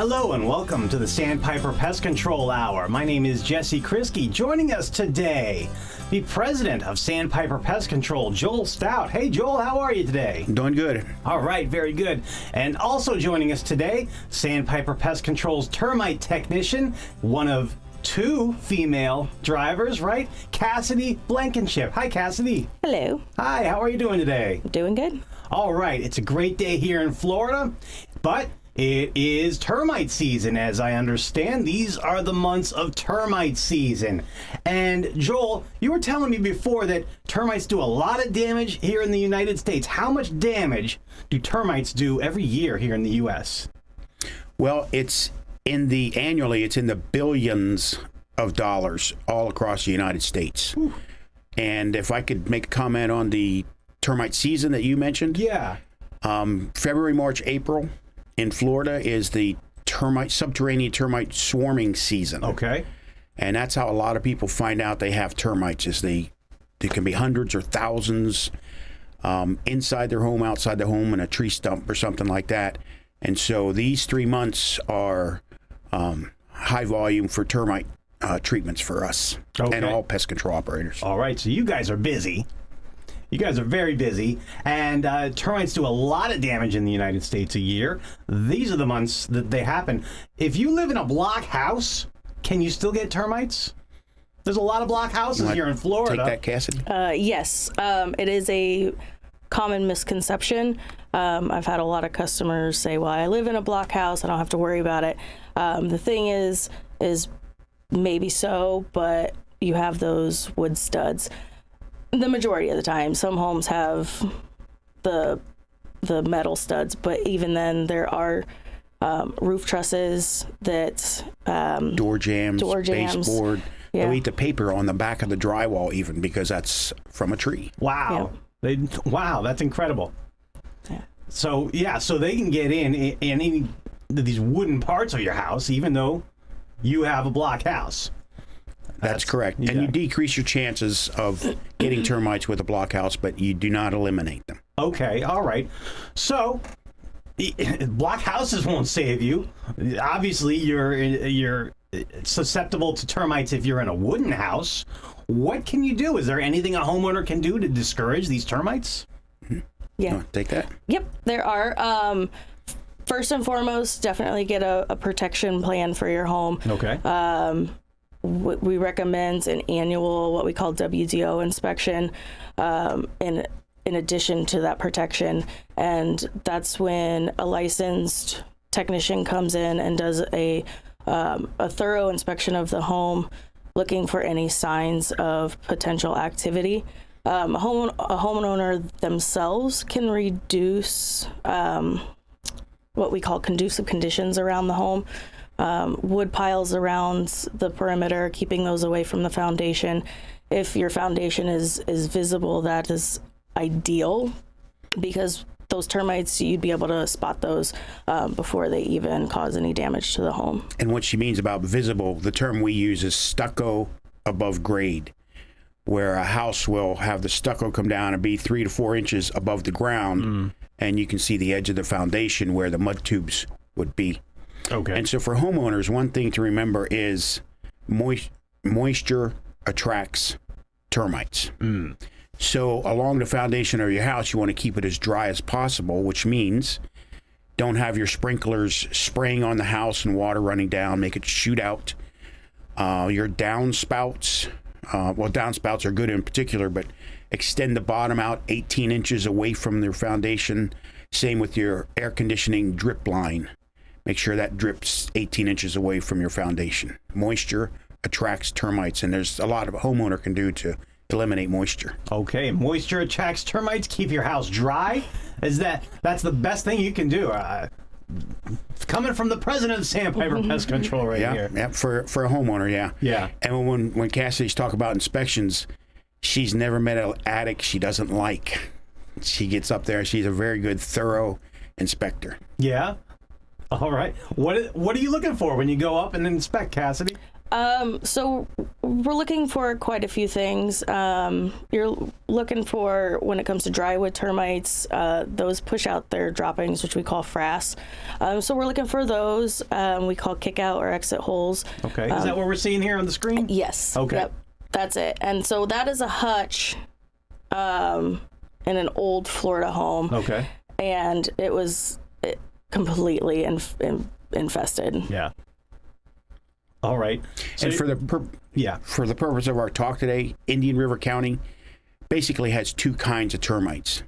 Hello and welcome to the Sandpiper Pest Control Hour. My name is Jesse Kriske. Joining us today, the president of Sandpiper Pest Control, Joel Stout. Hey Joel, how are you today? Doing good. All right, very good. And also joining us today, Sandpiper Pest Control's Termite Technician, one of two female drivers, right? Cassady Blankenship. Hi, Cassady. Hello. Hi, how are you doing today? Doing good. All right, it's a great day here in Florida, but it is termite season, as I understand. These are the months of termite season. And Joel, you were telling me before that termites do a lot of damage here in the United States. How much damage do termites do every year here in the U.S.? Well, annually, it's in the billions of dollars all across the United States. Whew. And if I could make a comment on the termite season that you mentioned. Yeah. February, March, April in Florida is the subterranean termite swarming season. Okay. And that's how a lot of people find out they have termites, is there can be hundreds or thousands inside their home, outside the home, in a tree stump or something like that. And so these 3 months are high volume for termite treatments for us and all pest control operators. All right, so you guys are busy. You guys are very busy, and termites do a lot of damage in the United States a year. These are the months that they happen. If you live in a block house, can you still get termites? There's a lot of block houses here in Florida. Take that, Cassady? Yes, it is a common misconception. I've had a lot of customers say, well, I live in a block house, I don't have to worry about it. The thing is maybe so, but you have those wood studs. The majority of the time, some homes have the metal studs, but even then there are roof trusses that door jams, baseboard. Yeah. They'll eat the paper on the back of the drywall even, because that's from a tree. Wow. Yeah. Wow, that's incredible. Yeah. So they can get in any of these wooden parts of your house, even though you have a block house. That's correct. Yeah. And you decrease your chances of getting termites with a block house, but you do not eliminate them. Okay, all right. So block houses won't save you. Obviously, you're susceptible to termites if you're in a wooden house. What can you do? Is there anything a homeowner can do to discourage these termites? Yeah. Take that? Yep, there are. First and foremost, definitely get a protection plan for your home. Okay. We recommend an annual, what we call WDO inspection, in addition to that protection. And that's when a licensed technician comes in and does a thorough inspection of the home, looking for any signs of potential activity. A homeowner themselves can reduce what we call conducive conditions around the home. Wood piles around the perimeter, keeping those away from the foundation. If your foundation is visible, that is ideal, because those termites, you'd be able to spot those before they even cause any damage to the home. And what she means about visible, the term we use is stucco above grade, where a house will have the stucco come down and be 3 to 4 inches above the ground, and you can see the edge of the foundation where the mud tubes would be. Okay. And so for homeowners, one thing to remember is moisture attracts termites. So along the foundation of your house, you want to keep it as dry as possible, which means don't have your sprinklers spraying on the house and water running down. Make it shoot out. Your downspouts, downspouts are good in particular, but extend the bottom out 18 inches away from their foundation. Same with your air conditioning drip line. Make sure that drips 18 inches away from your foundation. Moisture attracts termites, and there's a lot of a homeowner can do to eliminate moisture. Okay, moisture attracts termites. Keep your house dry. That's the best thing you can do. Coming from the president of Sandpiper Pest Control here. Yeah, for a homeowner, yeah. Yeah. And when Cassady's talk about inspections, she's never met an attic she doesn't like. She gets up there. She's a very good, thorough inspector. Yeah. All right. What are you looking for when you go up and inspect, Cassady? So we're looking for quite a few things. You're looking for, when it comes to drywood termites, those push out their droppings, which we call frass. So we're looking for those. We call kick out or exit holes. Okay. Is that what we're seeing here on the screen? Yes. Okay. Yep, that's it. And so that is a hutch in an old Florida home. Okay. And it was completely infested. Yeah. All right. So And for the purpose of our talk today, Indian River County basically has two kinds of termites.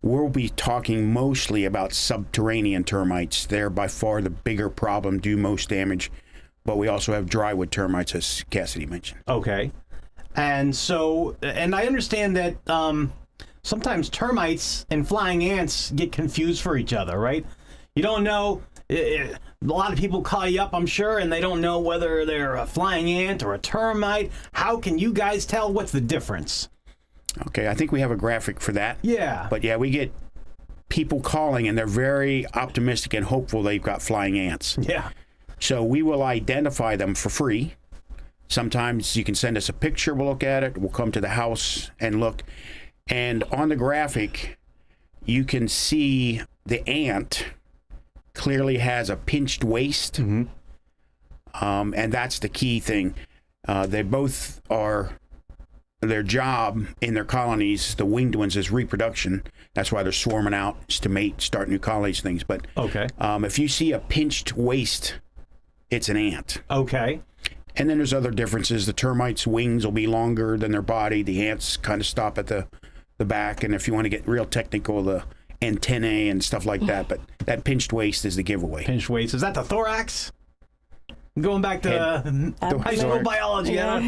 We'll be talking mostly about subterranean termites. They're by far the bigger problem, do most damage. But we also have drywood termites, as Cassady mentioned. Okay. And so, and I understand that sometimes termites and flying ants get confused for each other, right? You don't know. A lot of people call you up, I'm sure, and they don't know whether they're a flying ant or a termite. How can you guys tell what's the difference? Okay, I think we have a graphic for that. Yeah. But yeah, we get people calling, and they're very optimistic and hopeful they've got flying ants. Yeah. So we will identify them for free. Sometimes you can send us a picture, we'll look at it, we'll come to the house and look. And on the graphic, you can see the ant clearly has a pinched waist. And that's the key thing. They both are, their job in their colonies, the winged ones, is reproduction. That's why they're swarming out, is to mate, start new colonies, things. But Okay. If you see a pinched waist, it's an ant. Okay. And then there's other differences. The termites' wings will be longer than their body. The ants kind of stop at the back. And if you want to get real technical, the antennae and stuff like that. But that pinched waist is the giveaway. Pinched waist. Is that the thorax? Going back to high school biology. Yeah.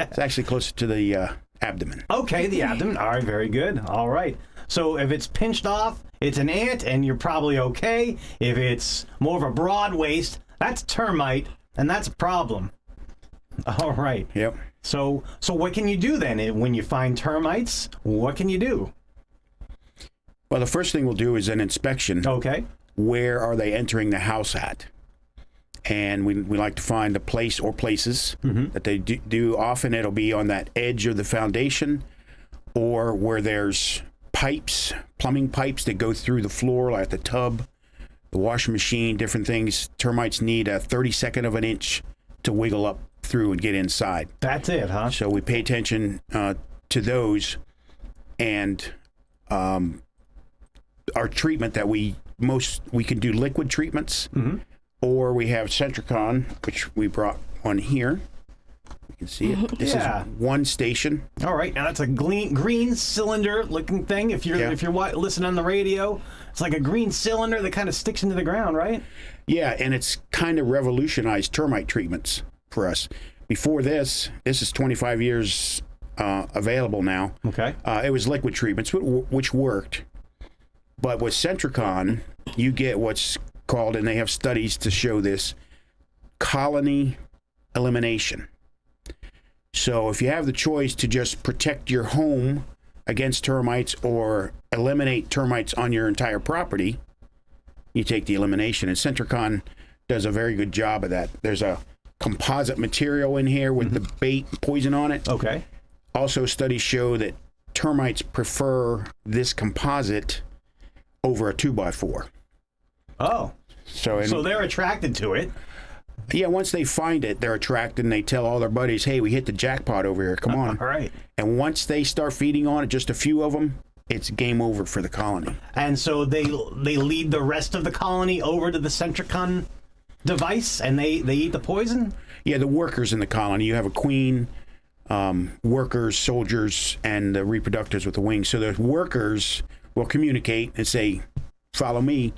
It's actually closer to the abdomen. Okay, the abdomen. All right, very good. All right. So if it's pinched off, it's an ant, and you're probably okay. If it's more of a broad waist, that's termite, and that's a problem. All right. Yep. So what can you do then when you find termites? What can you do? Well, the first thing we'll do is an inspection. Okay. Where are they entering the house at? And we like to find a place or places that they do. Often it'll be on that edge of the foundation, or where there's pipes, plumbing pipes that go through the floor, like the tub, the washing machine, different things. Termites need a 32nd of an inch to wiggle up through and get inside. That's it, huh? So we pay attention to those, and our treatment that we can do liquid treatments, or we have Sentricon, which we brought one here. You can see it. This is one station. All right, now that's a green cylinder-looking thing. If you're listening on the radio, it's like a green cylinder that kind of sticks into the ground, right? Yeah, and it's kind of revolutionized termite treatments for us. Before this is 25 years available now. Okay. It was liquid treatments, which worked. But with Sentricon, you get what's called, and they have studies to show this, colony elimination. So if you have the choice to just protect your home against termites or eliminate termites on your entire property, you take the elimination. And Sentricon does a very good job of that. There's a composite material in here with the bait poison on it. Okay. Also, studies show that termites prefer this composite over a 2x4. Oh. So they're attracted to it. Yeah, once they find it, they're attracted, and they tell all their buddies, hey, we hit the jackpot over here, come on. All right. And once they start feeding on it, just a few of them, it's game over for the colony. And so they lead the rest of the colony over to the Sentricon device, and they eat the poison? Yeah, the workers in the colony. You have a queen, workers, soldiers, and the reproductors with the wings. So the workers will communicate and say, follow me.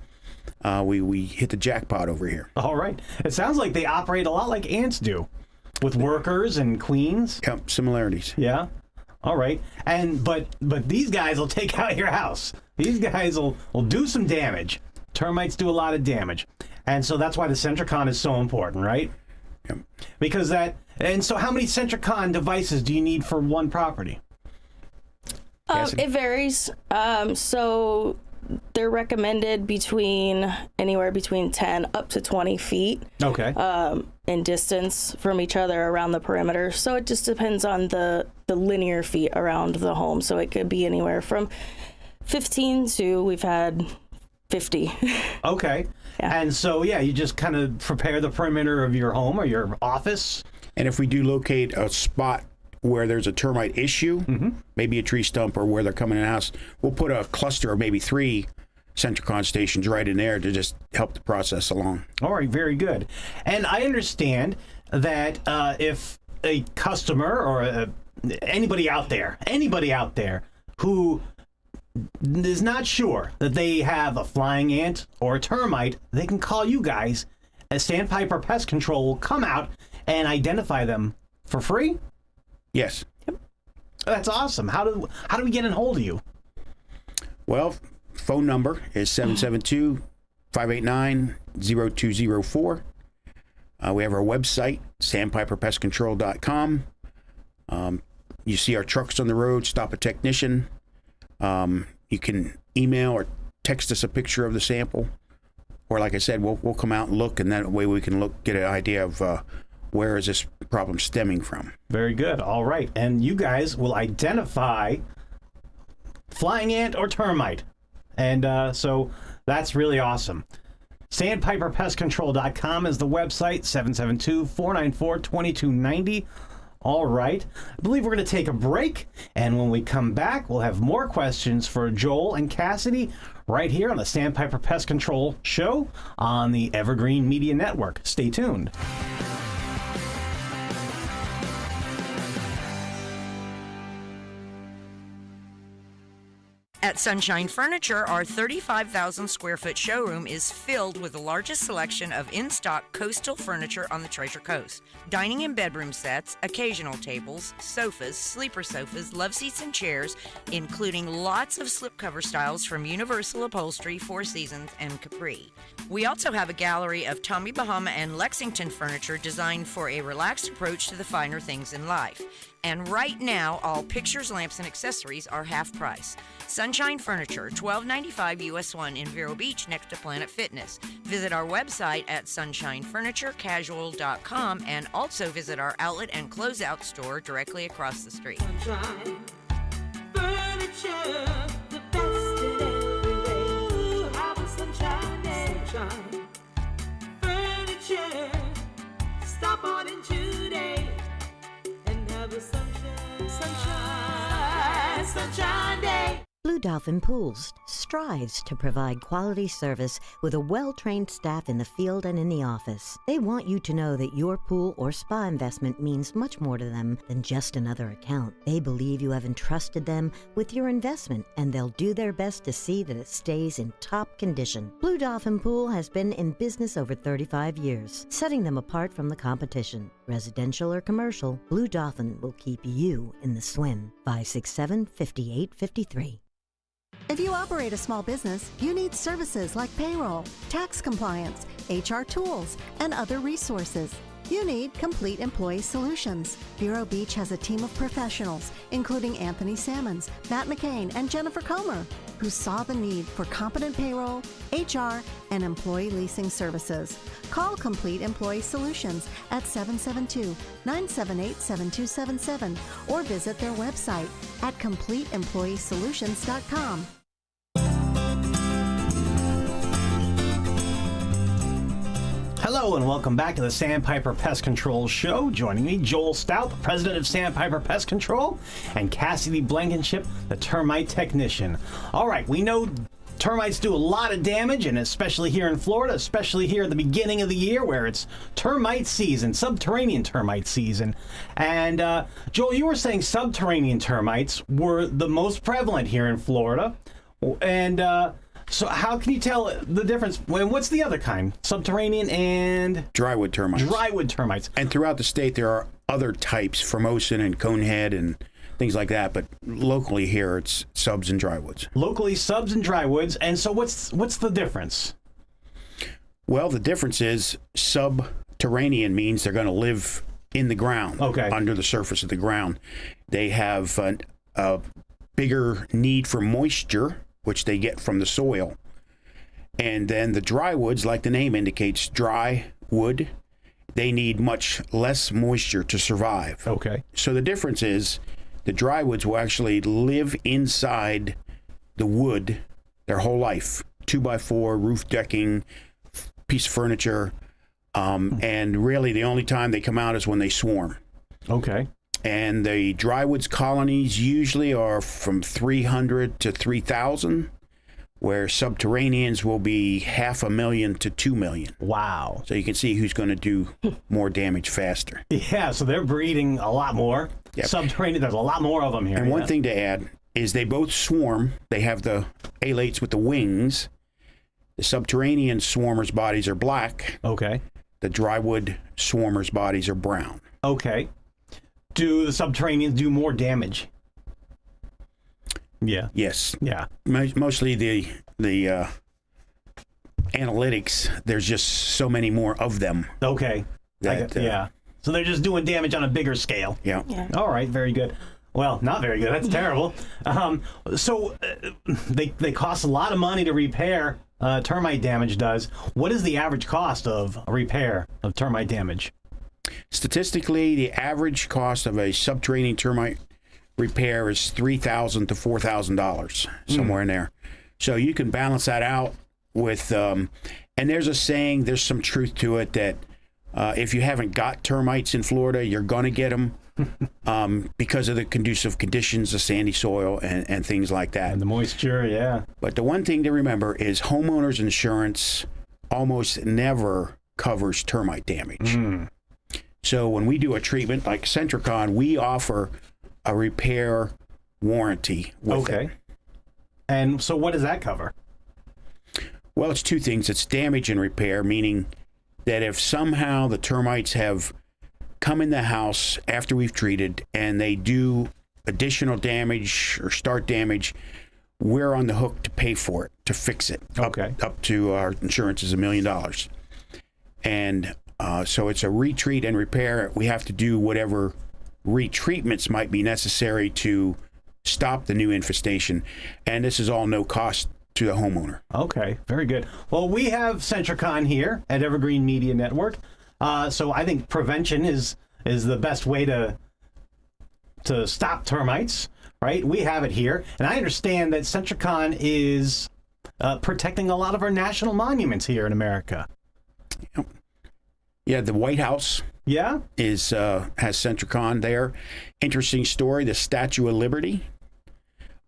We hit the jackpot over here. All right. It sounds like they operate a lot like ants do, with workers and queens. Yep, similarities. Yeah. All right. And but these guys will take out your house. These guys will do some damage. Termites do a lot of damage. And so that's why the Sentricon is so important, right? Yep. Because and so how many Sentricon devices do you need for one property? It varies. So They're recommended anywhere between 10 up to 20 feet Okay. in distance from each other around the perimeter. So it just depends on the linear feet around the home. So it could be anywhere from 15 to we've had 50. Okay. Yeah. And so, yeah, you just kind of prepare the perimeter of your home or your office. And if we do locate a spot where there's a termite issue, maybe a tree stump or where they're coming in the house, we'll put a cluster of maybe 3 Sentricon stations right in there to just help the process along. All right, very good. And I understand that if a customer or anybody out there who is not sure that they have a flying ant or a termite, they can call you guys, as Sandpiper Pest Control will come out and identify them for free? Yes. That's awesome. How do we get in hold of you? Well, phone number is 772-589-0204. We have our website, sandpiperpestcontrol.com. You see our trucks on the road, stop a technician. You can email or text us a picture of the sample. Or like I said, we'll come out and look, and that way we can get an idea of where is this problem stemming from. Very good. All right. And you guys will identify flying ant or termite. And so that's really awesome. SandpiperPestControl.com is the website, 772-494-2290. All right. I believe we're going to take a break. And when we come back, we'll have more questions for Joel and Cassady right here on the Sandpiper Pest Control Show on the Evergreen Media Network. Stay tuned. At Sunshine Furniture, our 35,000 square foot showroom is filled with the largest selection of in-stock coastal furniture on the Treasure Coast. Dining and bedroom sets, occasional tables, sofas, sleeper sofas, love seats and chairs, including lots of slipcover styles from Universal Upholstery, Four Seasons, and Capri. We also have a gallery of Tommy Bahama and Lexington furniture designed for a relaxed approach to the finer things in life. And right now, all pictures, lamps, and accessories are half price. Sunshine Furniture, $12.95 US 1 in Vero Beach next to Planet Fitness. Visit our website at sunshinefurniturecasual.com and also visit our outlet and closeout store directly across the street. Sunshine Furniture, the best in every way. Have a sunshine day. Sunshine Furniture, stop on in today. Sunshine Day. Blue Dolphin Pools strives to provide quality service with a well-trained staff in the field and in the office. They want you to know that your pool or spa investment means much more to them than just another account. They believe you have entrusted them with your investment, and they'll do their best to see that it stays in top condition. Blue Dolphin Pool has been in business over 35 years, setting them apart from the competition. Residential or commercial, Blue Dolphin will keep you in the swim. 567-5853. If you operate a small business, you need services like payroll, tax compliance, HR tools, and other resources. You need Complete Employee Solutions. Vero Beach has a team of professionals, including Anthony Sammons, Matt McCain, and Jennifer Comer, who saw the need for competent payroll, HR, and employee leasing services. Call Complete Employee Solutions at 772-978-7277 or visit their website at CompleteEmployeeSolutions.com. Hello and welcome back to the Sandpiper Pest Control Show. Joining me, Joel Stout, the president of Sandpiper Pest Control, and Cassady Blankenship, the Termite Technician. All right, we know termites do a lot of damage, and especially here in Florida, especially here at the beginning of the year where it's termite season, subterranean termite season. And Joel, you were saying subterranean termites were the most prevalent here in Florida. And so how can you tell the difference? What's the other kind? Subterranean and Drywood termites. Drywood termites. And throughout the state, there are other types, Formosan and conehead and things like that. But locally here, it's subs and drywoods. Locally, subs and drywoods. And so what's the difference? Well, the difference is subterranean means they're going to live in the ground, under the surface of the ground. They have a bigger need for moisture, which they get from the soil. And then the dry woods, like the name indicates, dry wood, they need much less moisture to survive. Okay. So the difference is the dry woods will actually live inside the wood their whole life. 2x4, roof decking, piece of furniture. And really the only time they come out is when they swarm. Okay. And the dry woods colonies usually are from 300 to 3,000, where subterraneans will be 500,000 to 2 million. Wow. So you can see who's going to do more damage faster. Yeah, so they're breeding a lot more. Yep. Subterranean, there's a lot more of them here. And one thing to add is they both swarm. They have the alates with the wings. The subterranean swarmers' bodies are black. Okay. The drywood swarmers' bodies are brown. Okay. Do the subterraneans do more damage? Yeah. Yes. Yeah. Mostly the analytics, there's just so many more of them. Okay. That, yeah. So they're just doing damage on a bigger scale. Yeah. All right. Very good. Well, not very good. That's terrible. So they cost a lot of money to repair. Termite damage does. What is the average cost of a repair of termite damage? Statistically, the average cost of a subterranean termite repair is $3,000 to $4,000, somewhere in there. So you can balance that out with, and there's a saying, there's some truth to it, that if you haven't got termites in Florida, you're going to get them because of the conducive conditions, the sandy soil, and things like that. And the moisture, yeah. But the one thing to remember is homeowners insurance almost never covers termite damage. So when we do a treatment like Sentricon, we offer a repair warranty with it. And so what does that cover? Well, it's two things. It's damage and repair, meaning that if somehow the termites have come in the house after we've treated and they do additional damage or start damage, we're on the hook to pay for it, to fix it. Okay. Up to our insurance is $1 million. And so it's a retreat and repair. We have to do whatever retreatments might be necessary to stop the new infestation. And this is all no cost to the homeowner. Okay, very good. Well, we have Sentricon here at Evergreen Media Network. So I think prevention is the best way to stop termites, right? We have it here. And I understand that Sentricon is protecting a lot of our national monuments here in America. Yeah, the White House Yeah? has Sentricon there. Interesting story, the Statue of Liberty.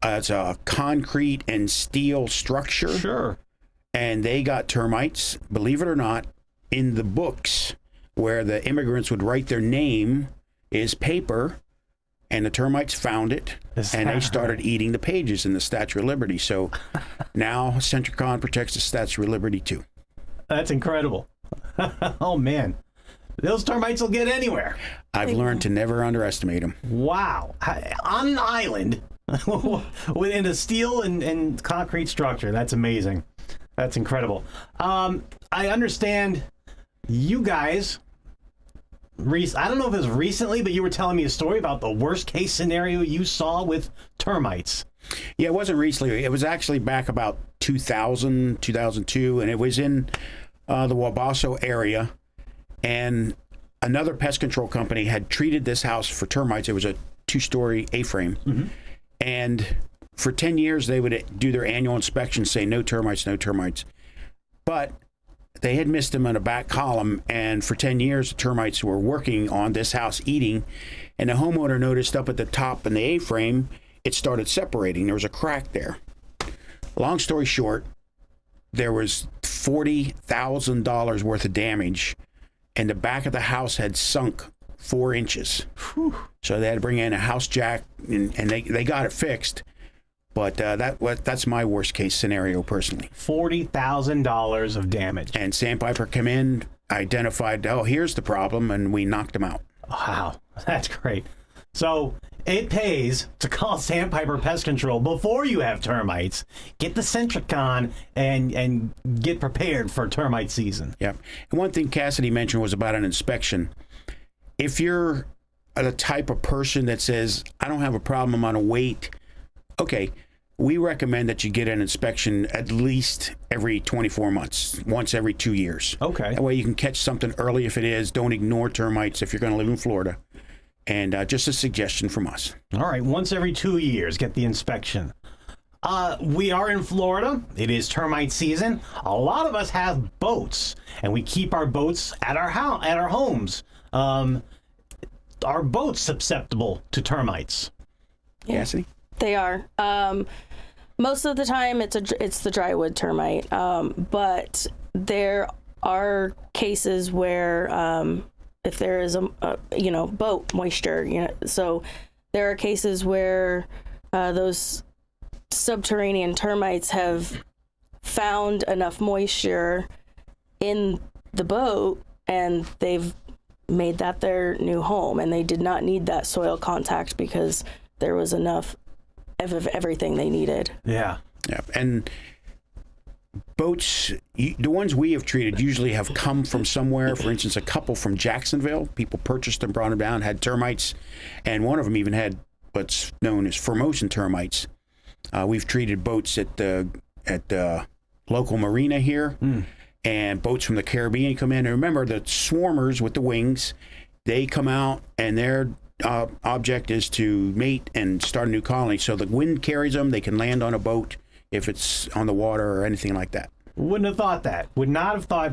It's a concrete and steel structure. Sure. And they got termites, believe it or not, in the books where the immigrants would write their name is paper, and the termites found it, and they started eating the pages in the Statue of Liberty. So now Sentricon protects the Statue of Liberty too. That's incredible. Oh, man. Those termites will get anywhere. I've learned to never underestimate them. Wow. On an island within a steel and concrete structure. That's amazing. That's incredible. I understand you guys, I don't know if it was recently, but you were telling me a story about the worst case scenario you saw with termites. Yeah, it wasn't recently. It was actually back about 2000, 2002, and it was in the Wabasso area. And another pest control company had treated this house for termites. It was a 2-story A-frame. Mm-hmm. And for 10 years, they would do their annual inspection, say no termites, no termites. But they had missed them in a back column. And for 10 years, the termites were working on this house, eating. And the homeowner noticed up at the top in the A-frame, it started separating. There was a crack there. Long story short, there was $40,000 worth of damage, and the back of the house had sunk 4 inches. Whew. So they had to bring in a house jack, and they got it fixed. But that's my worst case scenario personally. $40,000 of damage. And Sandpiper came in, identified, oh, here's the problem, and we knocked them out. Wow, that's great. So it pays to call Sandpiper Pest Control before you have termites. Get the Sentricon and get prepared for termite season. Yeah. And one thing Cassady mentioned was about an inspection. If you're the type of person that says, I don't have a problem, I'm on a wait, okay, we recommend that you get an inspection at least every 24 months, once every 2 years. Okay. That way you can catch something early if it is. Don't ignore termites if you're going to live in Florida. And just a suggestion from us. All right, once every 2 years, get the inspection. We are in Florida. It is termite season. A lot of us have boats, and we keep our boats at our homes. Are boats susceptible to termites? Cassady? They are. Most of the time, it's the drywood termite, but there are cases where if there is a boat moisture, so there are cases where those subterranean termites have found enough moisture in the boat, and they've made that their new home, and they did not need that soil contact because there was enough of everything they needed. Yeah. Yeah. And boats, the ones we have treated usually have come from somewhere. For instance, a couple from Jacksonville, people purchased them, brought them down, had termites, and one of them even had what's known as Formosan termites. We've treated boats at the local marina here, and boats from the Caribbean come in. And remember, the swarmers with the wings, they come out, and their object is to mate and start a new colony. So the wind carries them. They can land on a boat if it's on the water or anything like that. Wouldn't have thought that. Would not have thought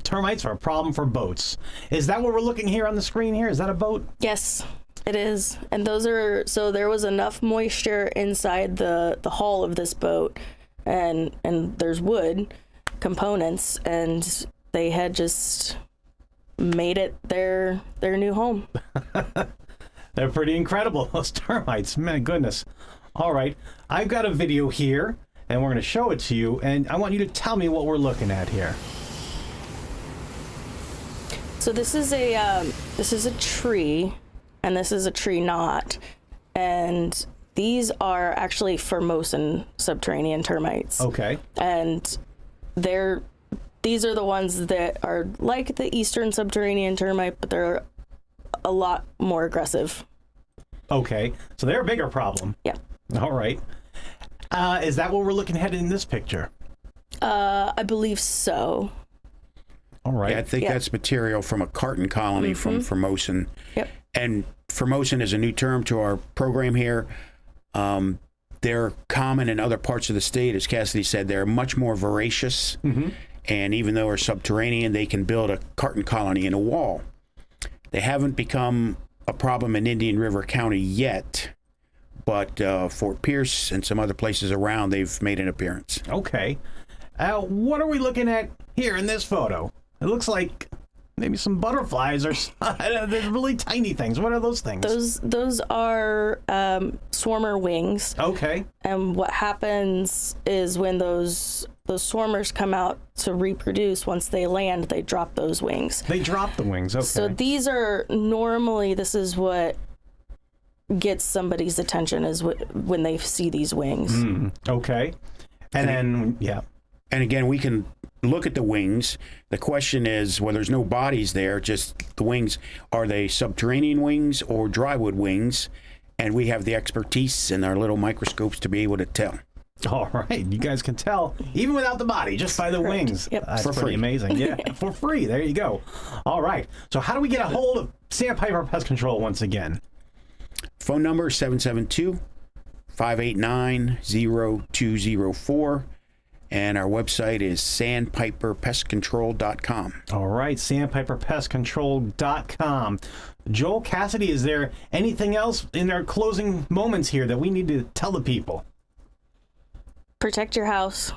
termites are a problem for boats. Is that what we're looking here on the screen here? Is that a boat? Yes, it is. And those are, so there was enough moisture inside the hull of this boat, and there's wood components, and they had just made it their new home. They're pretty incredible, those termites. My goodness. All right. I've got a video here, and we're going to show it to you, and I want you to tell me what we're looking at here. So this is a tree, and this is a tree knot, and these are actually Formosan subterranean termites. Okay. And these are the ones that are like the eastern subterranean termite, but they're a lot more aggressive. Okay. So they're a bigger problem. Yeah. All right. Is that what we're looking at in this picture? I believe so. All right. Yeah, I think that's material from a carton colony from Formosan. Yep. And Formosan is a new term to our program here. They're common in other parts of the state. As Cassady said, they're much more voracious. And even though they're subterranean, they can build a carton colony in a wall. They haven't become a problem in Indian River County yet, but Fort Pierce and some other places around, they've made an appearance. Okay. What are we looking at here in this photo? It looks like maybe some butterflies or they're really tiny things. What are those things? Those are swarmer wings. Okay. And what happens is when those swarmers come out to reproduce, once they land, they drop those wings. They drop the wings. Okay. So these are this is what gets somebody's attention is when they see these wings. Okay. And then, yeah. And again, we can look at the wings. The question is, well, there's no bodies there, just the wings. Are they subterranean wings or drywood wings? And we have the expertise in our little microscopes to be able to tell. All right. You guys can tell, even without the body, just by the wings. Yep. That's For pretty free. amazing. Yeah, for free. There you go. All right. So how do we get a hold of Sandpiper Pest Control once again? Phone number 772-589-0204. And our website is sandpiperpestcontrol.com. All right, sandpiperpestcontrol.com. Joel, Cassady, is there anything else in our closing moments here that we need to tell the people? Protect your house.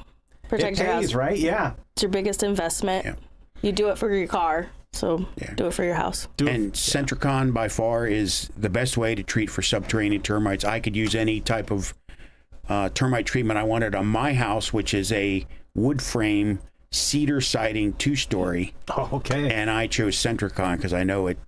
Protect It your pays, house. right? Yeah. It's your biggest investment. Yeah. You do it for your car, so do it for your house. And Sentricon, by far, is the best way to treat for subterranean termites. I could use any type of termite treatment I wanted on my house, which is a wood frame, cedar siding, 2-story. Oh, okay. And I chose Sentricon because I know it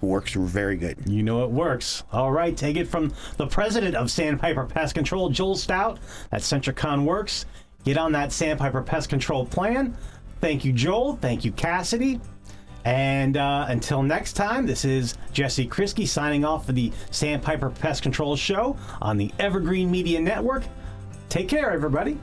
works very good. You know it works. All right, take it from the president of Sandpiper Pest Control, Joel Stout. That Sentricon works. Get on that Sandpiper Pest Control plan. Thank you, Joel. Thank you, Cassady. And until next time, this is Jesse Krisky signing off for the Sandpiper Pest Control Show on the Evergreen Media Network. Take care, everybody.